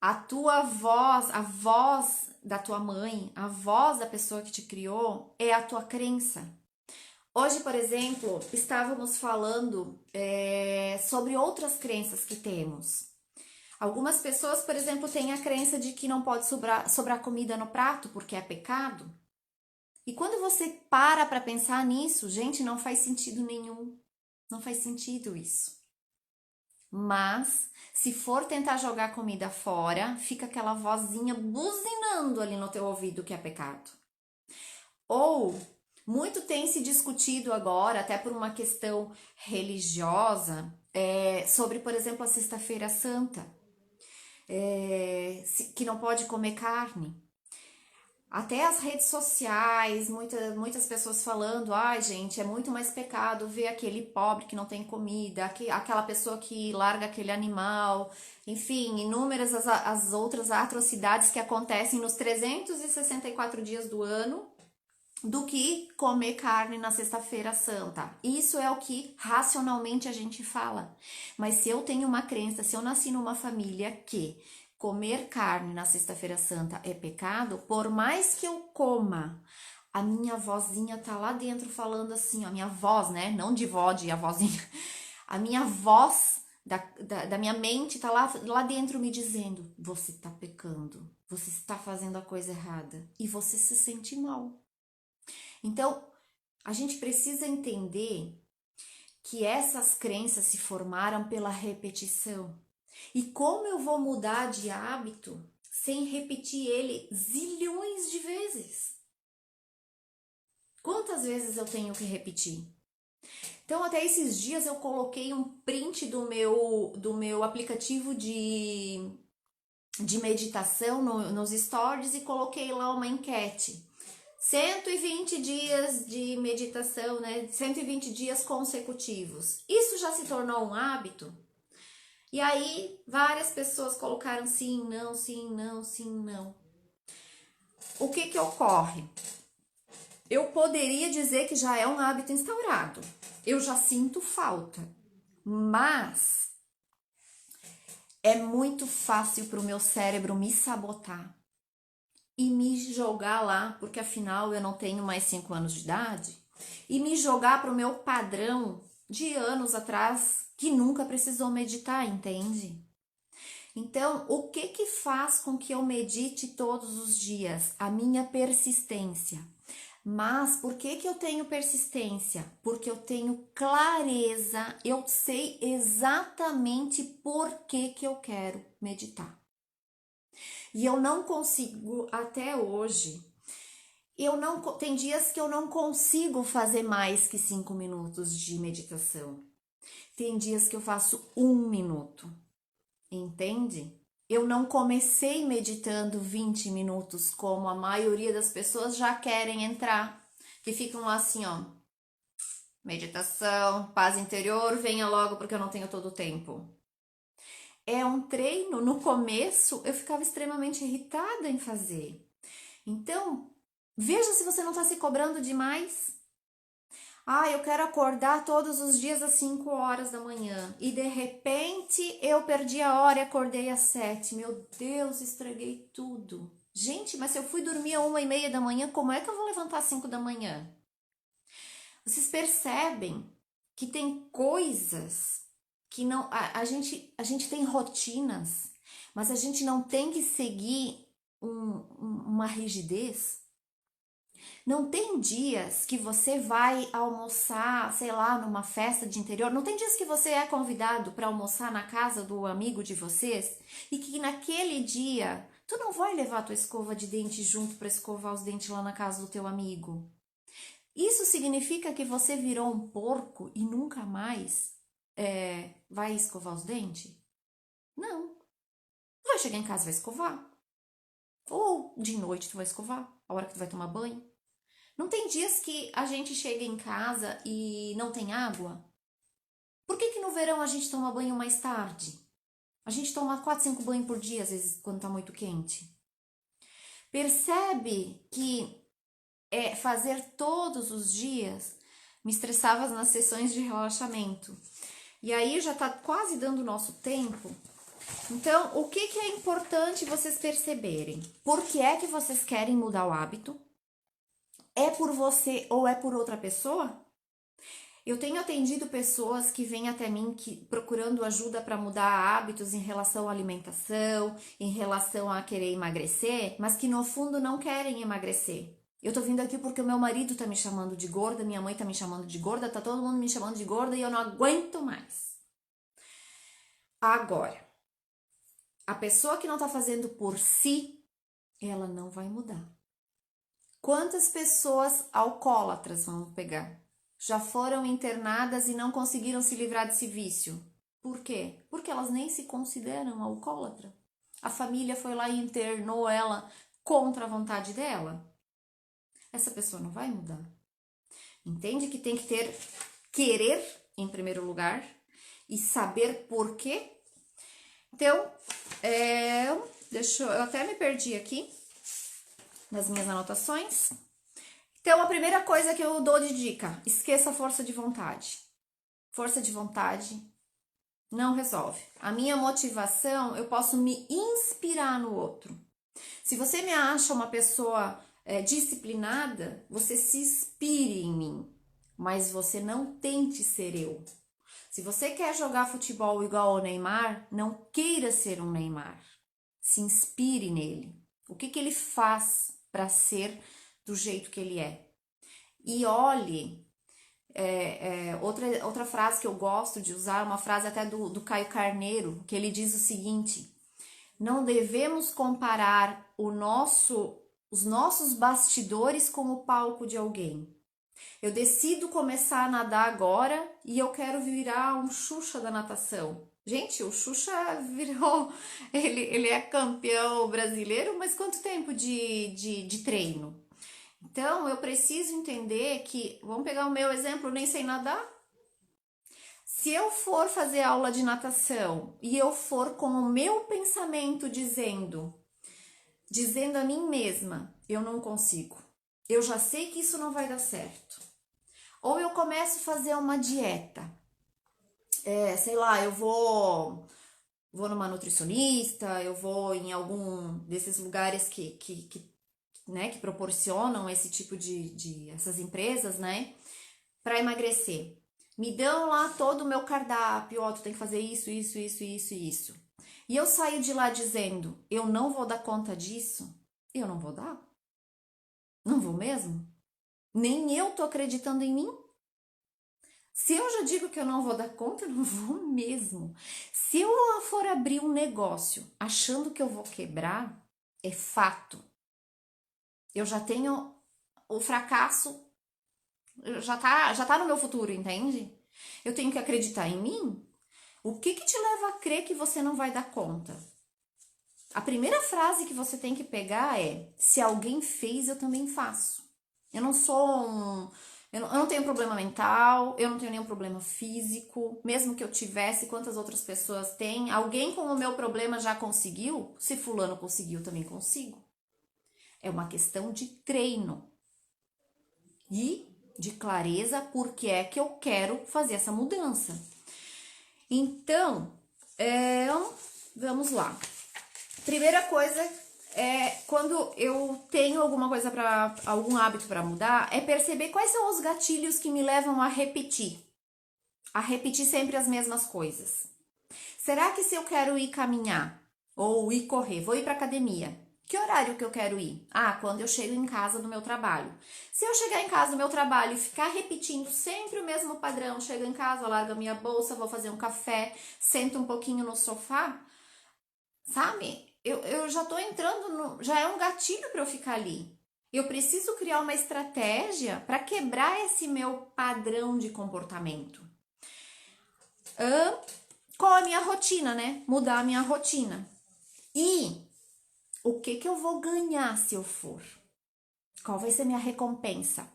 a tua voz, a voz da tua mãe, a voz da pessoa que te criou é a tua crença. Hoje, por exemplo, estávamos falando sobre outras crenças que temos. Algumas pessoas, por exemplo, têm a crença de que não pode sobrar comida no prato porque é pecado. E quando você para pensar nisso, gente, não faz sentido nenhum. Não faz sentido isso. Mas, se for tentar jogar comida fora, fica aquela vozinha buzinando ali no teu ouvido que é pecado. Ou, muito tem se discutido agora, até por uma questão religiosa, sobre, por exemplo, a Sexta-feira Santa, que não pode comer carne. Até as redes sociais, muitas pessoas falando: ai, gente, é muito mais pecado ver aquele pobre que não tem comida, aquela pessoa que larga aquele animal, enfim, inúmeras as outras atrocidades que acontecem nos 364 dias do ano, do que comer carne na Sexta-feira Santa. Isso é o que racionalmente a gente fala. Mas se eu tenho uma crença, se eu nasci numa família que comer carne na Sexta-feira Santa é pecado, por mais que eu coma, a minha vozinha tá lá dentro falando assim, ó, a minha voz, né? Não de vó, de a vozinha. A minha voz da minha mente tá lá dentro me dizendo: você tá pecando, você está fazendo a coisa errada. E você se sente mal. Então, a gente precisa entender que essas crenças se formaram pela repetição. E como eu vou mudar de hábito sem repetir ele zilhões de vezes? Quantas vezes eu tenho que repetir? Então, até esses dias eu coloquei um print do meu aplicativo de meditação nos stories e coloquei lá uma enquete. 120 dias de meditação, né? 120 dias consecutivos. Isso já se tornou um hábito? E aí, várias pessoas colocaram sim, não, sim, não, sim, não. O que ocorre? Eu poderia dizer que já é um hábito instaurado. Eu já sinto falta. Mas é muito fácil para o meu cérebro me sabotar e me jogar lá, porque afinal eu não tenho mais 5 anos de idade, e me jogar para o meu padrão de anos atrás que nunca precisou meditar, entende? Então, o que faz com que eu medite todos os dias? A minha persistência. Mas por que eu tenho persistência? Porque eu tenho clareza, eu sei exatamente por que eu quero meditar. E eu não consigo até hoje. Tem dias que eu não consigo fazer mais que 5 minutos de meditação. Tem dias que eu faço 1 minuto. Entende? Eu não comecei meditando 20 minutos como a maioria das pessoas já querem entrar, que ficam lá assim, ó. Meditação, paz interior, venha logo porque eu não tenho todo o tempo. É um treino. No começo eu ficava extremamente irritada em fazer. Então, veja se você não está se cobrando demais. Ah, eu quero acordar todos os dias às 5 horas da manhã. E de repente eu perdi a hora e acordei às 7. Meu Deus, estraguei tudo. Gente, mas se eu fui dormir às 1h30 da manhã, como é que eu vou levantar às 5 da manhã? Vocês percebem que tem coisas que não. A gente tem rotinas, mas a gente não tem que seguir uma rigidez. Não tem dias que você vai almoçar, sei lá, numa festa de interior, não tem dias que você é convidado para almoçar na casa do amigo de vocês e que naquele dia tu não vai levar tua escova de dente junto para escovar os dentes lá na casa do teu amigo. Isso significa que você virou um porco e nunca mais vai escovar os dentes? Não. Tu vai chegar em casa e vai escovar. Ou de noite tu vai escovar, a hora que tu vai tomar banho. Não tem dias que a gente chega em casa e não tem água? Por que no verão a gente toma banho mais tarde? A gente toma 4, 5 banhos por dia, às vezes, quando tá muito quente. Percebe que fazer todos os dias me estressava nas sessões de relaxamento. E aí já tá quase dando o nosso tempo. Então, o que é importante vocês perceberem? Por que é que vocês querem mudar o hábito? É por você ou é por outra pessoa? Eu tenho atendido pessoas que vêm até mim procurando ajuda para mudar hábitos em relação à alimentação, em relação a querer emagrecer, mas que no fundo não querem emagrecer. Eu tô vindo aqui porque o meu marido tá me chamando de gorda, minha mãe tá me chamando de gorda, tá todo mundo me chamando de gorda e eu não aguento mais. Agora, a pessoa que não tá fazendo por si, ela não vai mudar. Quantas pessoas alcoólatras vamos pegar? Já foram internadas e não conseguiram se livrar desse vício. Por quê? Porque elas nem se consideram alcoólatra. A família foi lá e internou ela contra a vontade dela. Essa pessoa não vai mudar. Entende que tem que ter querer em primeiro lugar e saber por quê? Então, eu até me perdi aqui nas minhas anotações. Então, a primeira coisa que eu dou de dica, esqueça a força de vontade. Força de vontade não resolve. A minha motivação, eu posso me inspirar no outro. Se você me acha uma pessoa disciplinada, você se inspire em mim, mas você não tente ser eu. Se você quer jogar futebol igual ao Neymar, não queira ser um Neymar. Se inspire nele. O que ele faz para ser do jeito que ele é? E olhe, outra frase que eu gosto de usar, uma frase até do Caio Carneiro, que ele diz o seguinte: não devemos comparar os nossos bastidores com o palco de alguém. Eu decido começar a nadar agora e eu quero virar um Xuxa da natação. Gente, o Xuxa virou, ele é campeão brasileiro, mas quanto tempo de treino? Então, eu preciso entender que, vamos pegar o meu exemplo, eu nem sei nadar. Se eu for fazer aula de natação e eu for com o meu pensamento dizendo a mim mesma, eu não consigo, eu já sei que isso não vai dar certo. Ou eu começo a fazer uma dieta, sei lá, eu vou numa nutricionista, eu vou em algum desses lugares que proporcionam esse tipo essas empresas, né, para emagrecer. Me dão lá todo o meu cardápio, tu tem que fazer isso, isso, isso, isso e isso. E eu saio de lá dizendo, eu não vou dar conta disso, eu não vou dar. Não vou mesmo. Nem eu tô acreditando em mim. Se eu já digo que eu não vou dar conta, eu não vou mesmo. Se eu for abrir um negócio achando que eu vou quebrar, é fato. Eu já tenho o fracasso, já tá no meu futuro, entende? Eu tenho que acreditar em mim. O que te leva a crer que você não vai dar conta? A primeira frase que você tem que pegar é: se alguém fez, eu também faço. Eu não sou eu não tenho problema mental, eu não tenho nenhum problema físico. Mesmo que eu tivesse, quantas outras pessoas têm? Alguém com o meu problema já conseguiu? Se fulano conseguiu, também consigo. É uma questão de treino e de clareza porque é que eu quero fazer essa mudança. Então, vamos lá. Primeira coisa quando eu tenho algum hábito para mudar, é perceber quais são os gatilhos que me levam a repetir sempre as mesmas coisas. Será que se eu quero ir caminhar ou ir correr, vou ir para academia, Que horário que eu quero ir? Ah, quando eu chego em casa do meu trabalho. Se eu chegar em casa do meu trabalho e ficar repetindo sempre o mesmo padrão, chego em casa, largo a minha bolsa, vou fazer um café, sento um pouquinho no sofá, sabe? Eu já tô entrando no. Já é um gatilho para eu ficar ali. Eu preciso criar uma estratégia para quebrar esse meu padrão de comportamento. Qual a minha rotina, né? Mudar a minha rotina. E o que eu vou ganhar se eu for? Qual vai ser minha recompensa?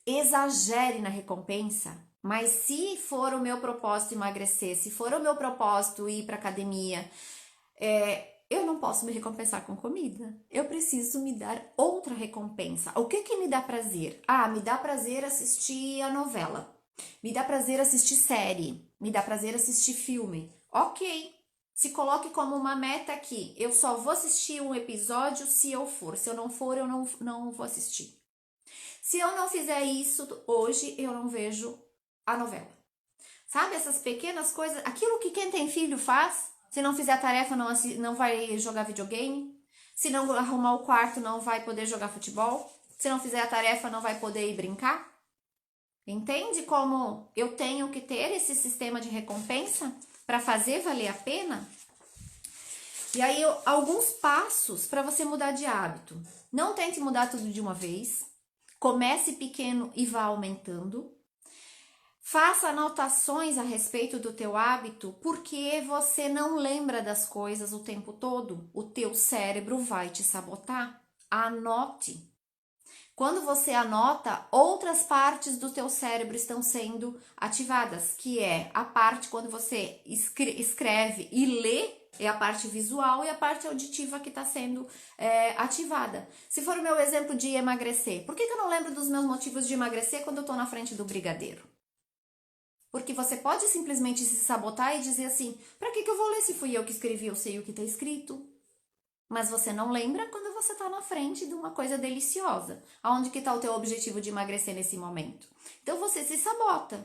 Exagere na recompensa, mas se for o meu propósito emagrecer, se for o meu propósito ir para academia, eu não posso me recompensar com comida. Eu preciso me dar outra recompensa. O que me dá prazer? Ah, me dá prazer assistir a novela. Me dá prazer assistir série. Me dá prazer assistir filme. Ok. Se coloque como uma meta aqui. Eu só vou assistir um episódio se eu for. Se eu não for, eu não vou assistir. Se eu não fizer isso hoje, eu não vejo a novela. Sabe essas pequenas coisas? Aquilo que quem tem filho faz. Se não fizer a tarefa, não vai jogar videogame. Se não arrumar o quarto, não vai poder jogar futebol. Se não fizer a tarefa, não vai poder ir brincar. Entende como eu tenho que ter esse sistema de recompensa para fazer valer a pena? E aí, alguns passos para você mudar de hábito. Não tente mudar tudo de uma vez. Comece pequeno e vá aumentando. Faça anotações a respeito do teu hábito, porque você não lembra das coisas o tempo todo. O teu cérebro vai te sabotar. Anote. Quando você anota, outras partes do teu cérebro estão sendo ativadas, que é a parte quando você escreve e lê, é a parte visual, e a parte auditiva que está sendo ativada. Se for o meu exemplo de emagrecer, por que eu não lembro dos meus motivos de emagrecer quando eu estou na frente do brigadeiro? Porque você pode simplesmente se sabotar e dizer assim, para que eu vou ler se fui eu que escrevi, eu sei o que está escrito? Mas você não lembra quando você está na frente de uma coisa deliciosa. Aonde que está o teu objetivo de emagrecer nesse momento? Então você se sabota.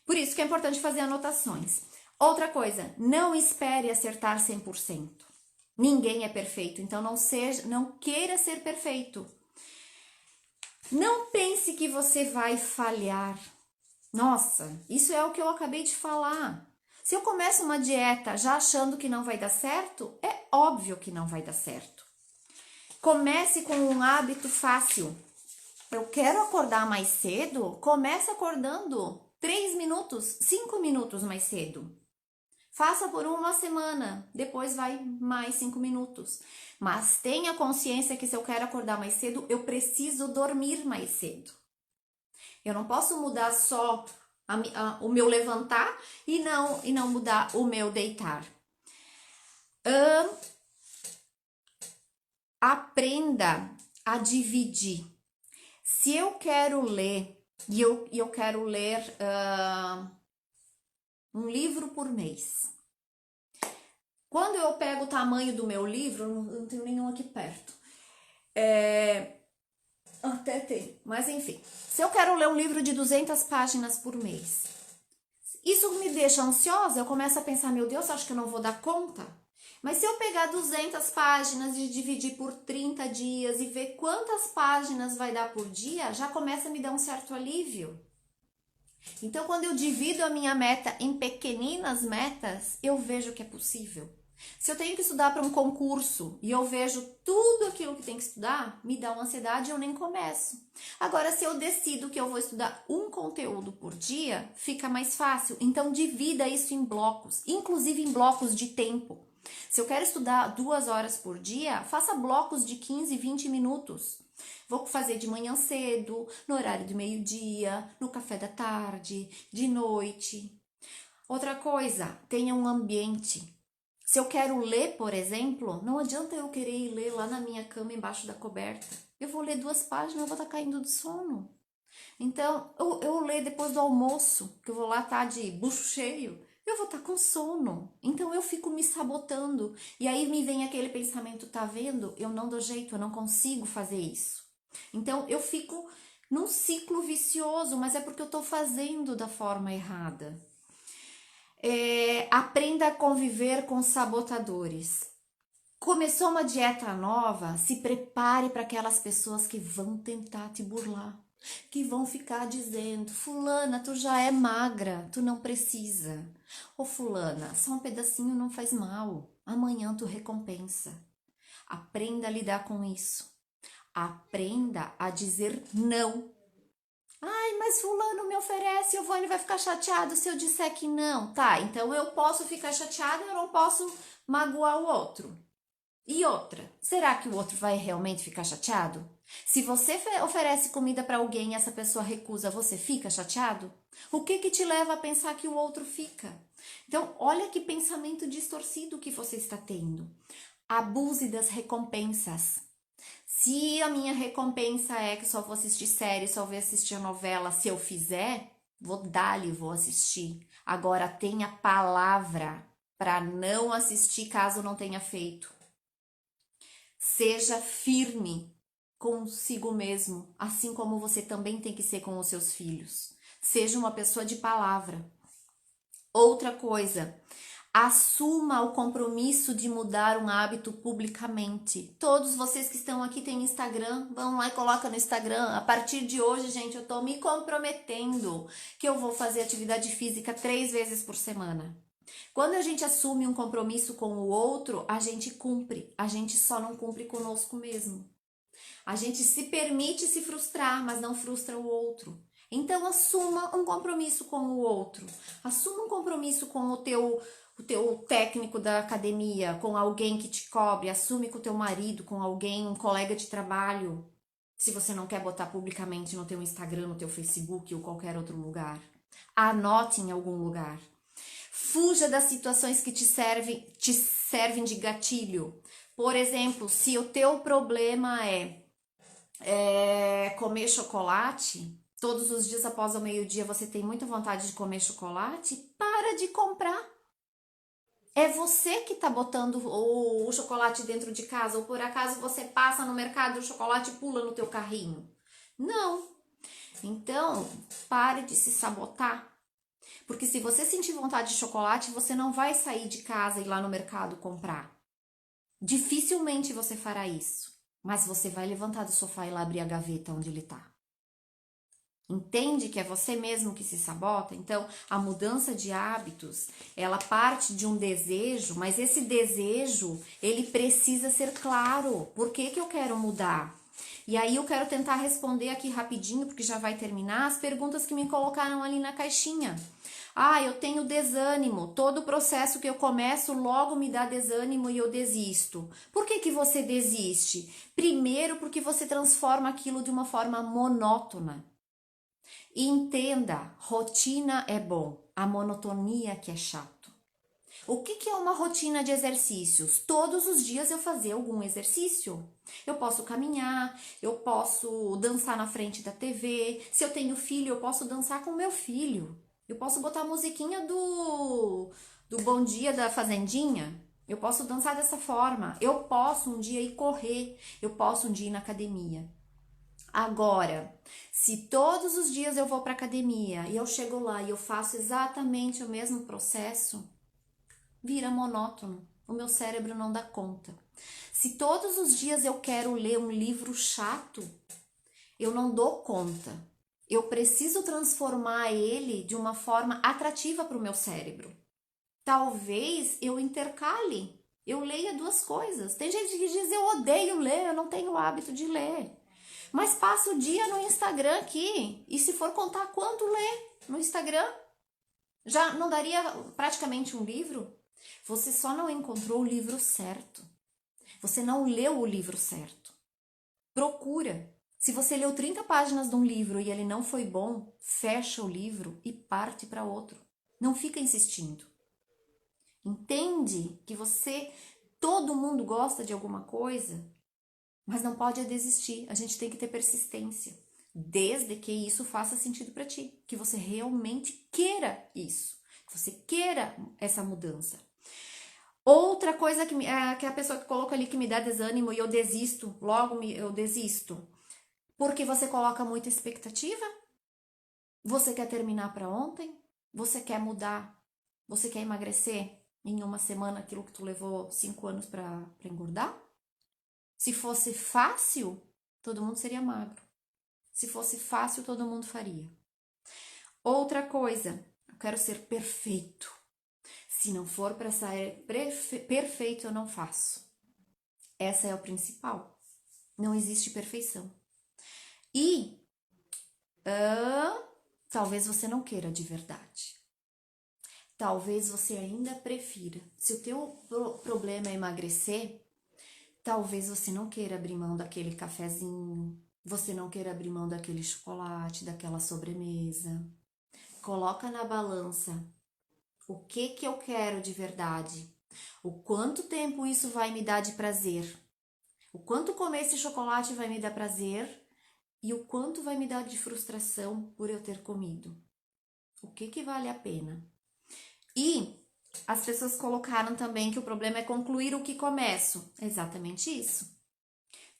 Por isso que é importante fazer anotações. Outra coisa, não espere acertar 100%. Ninguém é perfeito, então não queira ser perfeito. Não pense que você vai falhar. Nossa, isso é o que eu acabei de falar. Se eu começo uma dieta já achando que não vai dar certo, é óbvio que não vai dar certo. Comece com um hábito fácil. Eu quero acordar mais cedo? Comece acordando 3 minutos, 5 minutos mais cedo. Faça por uma semana, depois vai mais 5 minutos. Mas tenha consciência que se eu quero acordar mais cedo, eu preciso dormir mais cedo. Eu não posso mudar só o meu levantar e não mudar o meu deitar. Aprenda a dividir. Se eu quero ler, e eu quero ler um livro por mês. Quando eu pego o tamanho do meu livro, eu não tenho nenhum aqui perto. Até tem, mas enfim. Se eu quero ler um livro de 200 páginas por mês, isso me deixa ansiosa, eu começo a pensar, meu Deus, acho que eu não vou dar conta. Mas se eu pegar 200 páginas e dividir por 30 dias e ver quantas páginas vai dar por dia, já começa a me dar um certo alívio. Então, quando eu divido a minha meta em pequeninas metas, eu vejo que é possível. Se eu tenho que estudar para um concurso e eu vejo tudo aquilo que tem que estudar, me dá uma ansiedade e eu nem começo. Agora, se eu decido que eu vou estudar um conteúdo por dia, fica mais fácil. Então, divida isso em blocos, inclusive em blocos de tempo. Se eu quero estudar 2 horas por dia, faça blocos de 15, 20 minutos. Vou fazer de manhã cedo, no horário do meio-dia, no café da tarde, de noite. Outra coisa, tenha um ambiente. Se eu quero ler, por exemplo, não adianta eu querer ir ler lá na minha cama embaixo da coberta. Eu vou ler 2 páginas, eu vou estar caindo do sono. Então, eu ler depois do almoço, que eu vou lá estar de bucho cheio, eu vou estar com sono. Então, eu fico me sabotando. E aí me vem aquele pensamento, tá vendo? Eu não dou jeito, eu não consigo fazer isso. Então, eu fico num ciclo vicioso, mas é porque eu estou fazendo da forma errada. Aprenda a conviver com sabotadores. Começou uma dieta nova, se prepare para aquelas pessoas que vão tentar te burlar, que vão ficar dizendo: fulana, tu já é magra, tu não precisa. Ô fulana, só um pedacinho não faz mal, amanhã tu recompensa. Aprenda a lidar com isso. Aprenda a dizer não. Ai, mas fulano me oferece, eu vou, ele vai ficar chateado se eu disser que não. Tá, então eu posso ficar chateada, eu não posso magoar o outro. E outra, será que o outro vai realmente ficar chateado? Se você oferece comida para alguém e essa pessoa recusa, você fica chateado? O que que te leva a pensar que o outro fica? Então, olha que pensamento distorcido que você está tendo. Abuse das recompensas. Se a minha recompensa é que só vou assistir série, só vou assistir novela, se eu fizer, vou dar-lhe, vou assistir. Agora tenha palavra para não assistir caso não tenha feito. Seja firme consigo mesmo, assim como você também tem que ser com os seus filhos. Seja uma pessoa de palavra. Outra coisa, assuma o compromisso de mudar um hábito publicamente. Todos vocês que estão aqui têm Instagram, vão lá e coloca no Instagram. A partir de hoje, gente, eu tô me comprometendo que eu vou fazer atividade física 3 vezes por semana. Quando a gente assume um compromisso com o outro, a gente cumpre. A gente só não cumpre conosco mesmo. A gente se permite se frustrar, mas não frustra o outro. Então assuma um compromisso com o outro. Assuma um compromisso com o teu técnico da academia, com alguém que te cobre, assume com o teu marido, com alguém, um colega de trabalho. Se você não quer botar publicamente no teu Instagram, no teu Facebook ou qualquer outro lugar. Anote em algum lugar. Fuja das situações que te servem de gatilho. Por exemplo, se o teu problema é comer chocolate, todos os dias após o meio-dia você tem muita vontade de comer chocolate, para de comprar. É você que tá botando o chocolate dentro de casa, ou por acaso você passa no mercado e o chocolate pula no teu carrinho. Não. Então, pare de se sabotar. Porque se você sentir vontade de chocolate, você não vai sair de casa e ir lá no mercado comprar. Dificilmente você fará isso. Mas você vai levantar do sofá e lá abrir a gaveta onde ele está. Entende que é você mesmo que se sabota? Então, a mudança de hábitos, ela parte de um desejo, mas esse desejo, ele precisa ser claro. Por que que eu quero mudar? E aí eu quero tentar responder aqui rapidinho, porque já vai terminar, as perguntas que me colocaram ali na caixinha. Ah, eu tenho desânimo. Todo processo que eu começo logo me dá desânimo e eu desisto. Por que que você desiste? Primeiro, porque você transforma aquilo de uma forma monótona. E entenda, rotina é bom, a monotonia que é chato. O que que é uma rotina de exercícios? Todos os dias eu fazer algum exercício. Eu posso caminhar, eu posso dançar na frente da TV. Se eu tenho filho, eu posso dançar com meu filho. Eu posso botar a musiquinha do Bom Dia da Fazendinha. Eu posso dançar dessa forma. Eu posso um dia ir correr. Eu posso um dia ir na academia. Agora, se todos os dias eu vou para academia e eu chego lá e eu faço exatamente o mesmo processo, vira monótono. O meu cérebro não dá conta. Se todos os dias eu quero ler um livro chato, eu não dou conta. Eu preciso transformar ele de uma forma atrativa para o meu cérebro. Talvez eu intercale, eu leia duas coisas. Tem gente que diz: eu odeio ler, eu não tenho o hábito de ler. Mas passa o dia no Instagram aqui. E se for contar quanto lê no Instagram, já não daria praticamente um livro? Você só não encontrou o livro certo. Você não leu o livro certo. Procura. Se você leu 30 páginas de um livro e ele não foi bom, fecha o livro e parte para outro. Não fica insistindo. Entende que todo mundo gosta de alguma coisa, mas não pode desistir. A gente tem que ter persistência, desde que isso faça sentido para ti, que você realmente queira isso, que você queira essa mudança. Outra coisa que a pessoa que coloca ali que me dá desânimo e eu desisto, eu desisto, porque você coloca muita expectativa? Você quer terminar para ontem? Você quer mudar? Você quer emagrecer? em uma semana aquilo que tu levou 5 anos para engordar? Se fosse fácil, todo mundo seria magro. Se fosse fácil, todo mundo faria. Outra coisa, eu quero ser perfeito. Se não for para ser perfeito, eu não faço. Essa é o principal. Não existe perfeição. E talvez você não queira de verdade. Talvez você ainda prefira. Se o teu problema é emagrecer, talvez você não queira abrir mão daquele cafezinho, você não queira abrir mão daquele chocolate, daquela sobremesa. Coloca na balança o que eu quero de verdade, o quanto tempo isso vai me dar de prazer, o quanto comer esse chocolate vai me dar prazer e o quanto vai me dar de frustração por eu ter comido. O que vale a pena? E as pessoas colocaram também que o problema é concluir o que começo. É exatamente isso.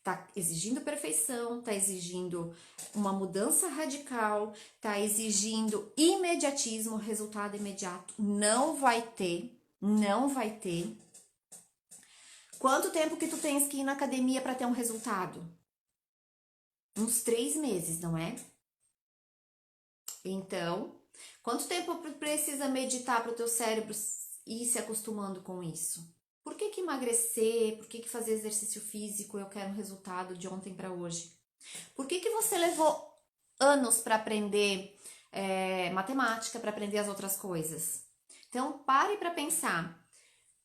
Tá exigindo perfeição, tá exigindo uma mudança radical, tá exigindo imediatismo, resultado imediato. Não vai ter, não vai ter. Quanto tempo que tu tens que ir na academia para ter um resultado? Uns 3 meses, não é? Então, quanto tempo precisa meditar para o teu cérebro ir se acostumando com isso? Por que emagrecer? Por que fazer exercício físico? Eu quero um resultado de ontem para hoje. Por que você levou anos para aprender matemática, para aprender as outras coisas? Então, pare para pensar.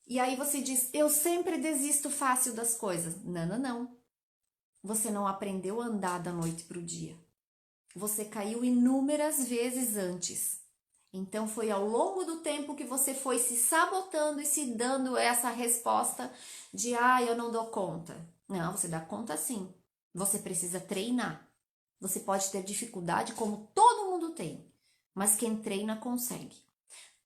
E aí você diz, eu sempre desisto fácil das coisas. Não. Você não aprendeu a andar da noite para o dia. Você caiu inúmeras vezes antes. Então, foi ao longo do tempo que você foi se sabotando e se dando essa resposta de, eu não dou conta. Não, você dá conta sim. Você precisa treinar. Você pode ter dificuldade como todo mundo tem, mas quem treina consegue.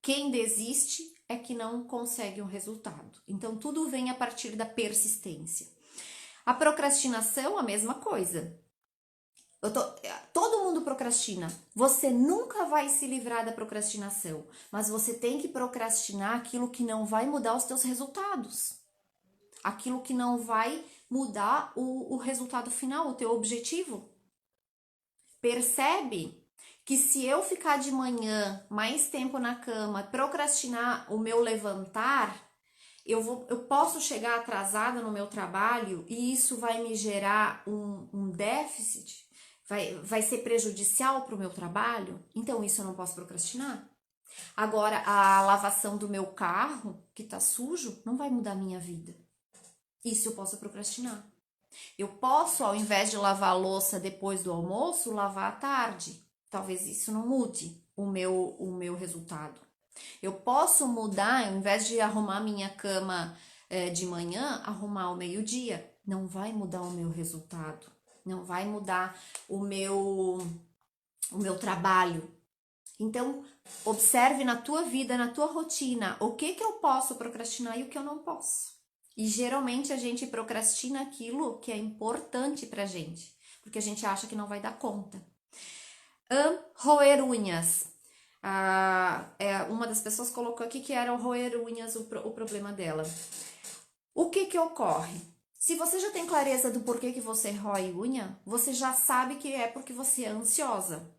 Quem desiste é que não consegue um resultado. Então, tudo vem a partir da persistência. A procrastinação, a mesma coisa. Todo mundo procrastina. Você nunca vai se livrar da procrastinação, mas você tem que procrastinar aquilo que não vai mudar os teus resultados. Aquilo que não vai mudar o resultado final, o teu objetivo. Percebe que se eu ficar de manhã mais tempo na cama, procrastinar o meu levantar, eu posso chegar atrasada no meu trabalho e isso vai me gerar um déficit. Vai ser prejudicial para o meu trabalho? Então, isso eu não posso procrastinar. Agora, a lavação do meu carro, que tá sujo, não vai mudar a minha vida. Isso eu posso procrastinar. Eu posso, ao invés de lavar a louça depois do almoço, lavar à tarde. Talvez isso não mude o meu resultado. Eu posso mudar, ao invés de arrumar minha cama de manhã, arrumar ao meio-dia. Não vai mudar o meu resultado. Não vai mudar o meu trabalho. Então, observe na tua vida, na tua rotina, o que eu posso procrastinar e o que eu não posso. E geralmente a gente procrastina aquilo que é importante pra gente, porque a gente acha que não vai dar conta. Roer unhas. Uma das pessoas colocou aqui que era o roer unhas o problema dela. O que ocorre? Se você já tem clareza do porquê que você rói unha, você já sabe que é porque você é ansiosa.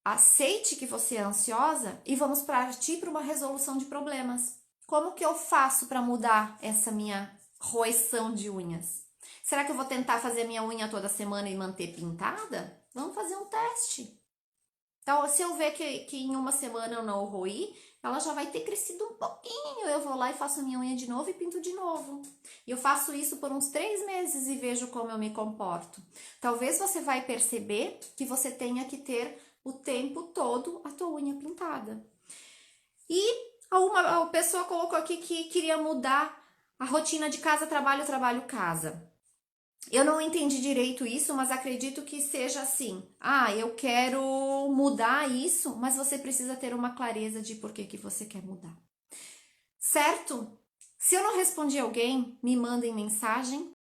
Aceite que você é ansiosa e vamos partir para uma resolução de problemas. Como que eu faço para mudar essa minha roição de unhas? Será que eu vou tentar fazer minha unha toda semana e manter pintada? Vamos fazer um teste. Então, se eu ver que em uma semana eu não roí, ela já vai ter crescido um pouquinho. Eu vou lá e faço minha unha de novo e pinto de novo. E eu faço isso por uns 3 meses e vejo como eu me comporto. Talvez você vai perceber que você tenha que ter o tempo todo a tua unha pintada. E a pessoa colocou aqui que queria mudar a rotina de casa, trabalho, trabalho, casa. Eu não entendi direito isso, mas acredito que seja assim. Eu quero mudar isso, mas você precisa ter uma clareza de por que você quer mudar. Certo? Se eu não respondi alguém, me mandem mensagem